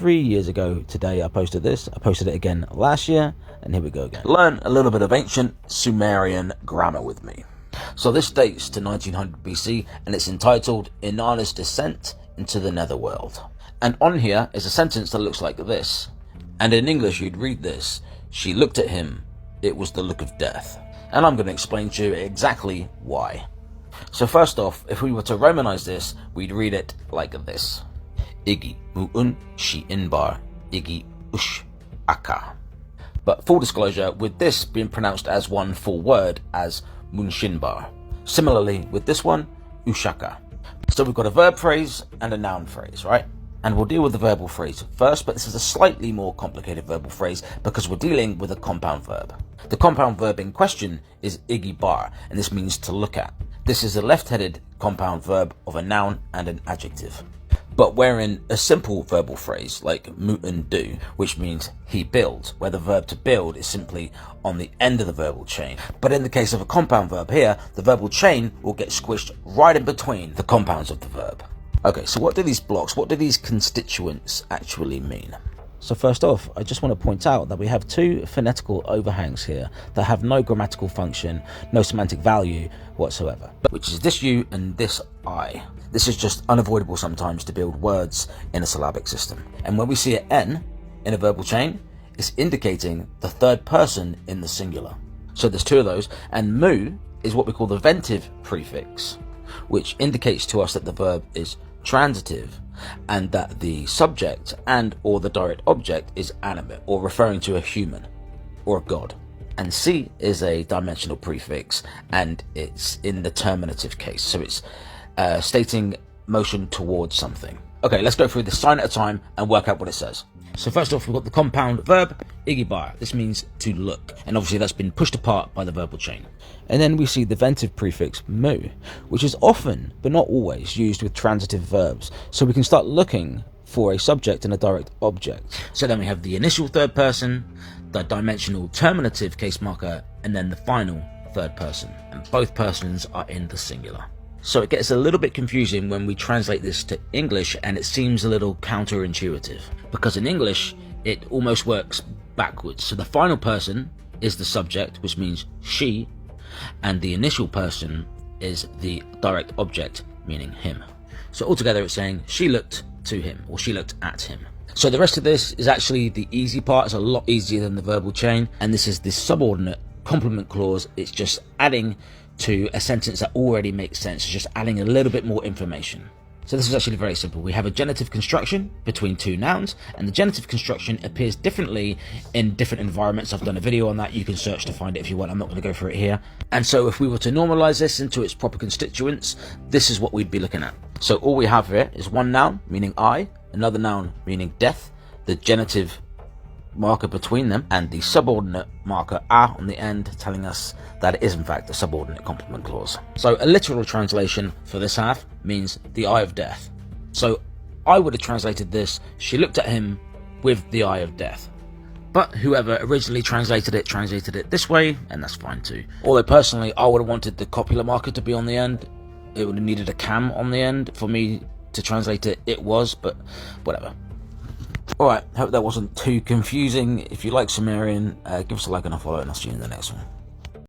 3 years ago today I posted this. I posted it again last year, and here we go again. Learn a little bit of ancient Sumerian grammar with me. So this dates to 1900 BC, and it's entitled Inanna's Descent into the Netherworld. And on here is a sentence that looks like this. And in English you'd read this: she looked at him, it was the look of death. And I'm going to explain to you exactly why. So first off, if we were to Romanize this, we'd read it like this: Igi mu'un shi inbar, Igi ush aka. But full disclosure, with this being pronounced as one full word as munshinbar. Similarly with this one, ushaka. So we've got a verb phrase and a noun phrase, right? And we'll deal with the verbal phrase first, but this is a slightly more complicated verbal phrase because we're dealing with a compound verb. The compound verb in question is igibar, and this means to look at. This is a left-headed compound verb of a noun and an adjective. But wherein a simple verbal phrase like mu'un do, which means he builds, where the verb to build is simply on the end of the verbal chain. But in the case of a compound verb here, the verbal chain will get squished right in between the compounds of the verb. Okay, so what do these blocks, what do these constituents actually mean? So first off, I just want to point out that we have two phonetical overhangs here that have no grammatical function, no semantic value whatsoever, which is this U and this I. This is just unavoidable sometimes to build words in a syllabic system. And when we see an N in a verbal chain, it's indicating the third person in the singular. So there's two of those, and mu is what we call the ventive prefix, which indicates to us that the verb is transitive and that the subject and or the direct object is animate or referring to a human or a god. And C is a dimensional prefix, and it's in the terminative case, so it's stating motion towards something. Okay, let's go through this sign at a time and work out what it says. So first off, we've got the compound verb igibar. This means to look, and obviously that's been pushed apart by the verbal chain. And then we see the ventive prefix mu, which is often but not always used with transitive verbs, so we can start looking for a subject and a direct object. So then we have the initial third person, the dimensional terminative case marker, and then the final third person, and both persons are in the singular. So it gets a little bit confusing when we translate this to English, and it seems a little counterintuitive, because in English it almost works backwards. So the final person is the subject, which means she, and the initial person is the direct object, meaning him. So altogether it's saying she looked to him, or she looked at him. So the rest of this is actually the easy part. It's a lot easier than the verbal chain, and this is the subordinate complement clause. It's just adding to a sentence that already makes sense. It's just adding a little bit more information. So this is actually very simple. We have a genitive construction between two nouns, and the genitive construction appears differently in different environments. I've done a video on that. You can search to find it if you want. I'm not going to go through it here. And so if we were to normalize this into its proper constituents, this is what we'd be looking at. So all we have here is one noun, meaning I, another noun, meaning death, the genitive marker between them, and the subordinate marker a on the end, telling us that it is in fact a subordinate complement clause. So a literal translation for this half means the eye of death. So I would have translated this: she looked at him with the eye of death. But whoever originally translated it this way, and that's fine too. Although personally I would have wanted the copula marker to be on the end. It would have needed a cam on the end for me to translate it was, but whatever. Alright, hope that wasn't too confusing. If you like Sumerian, give us a like and a follow, and I'll see you in the next one.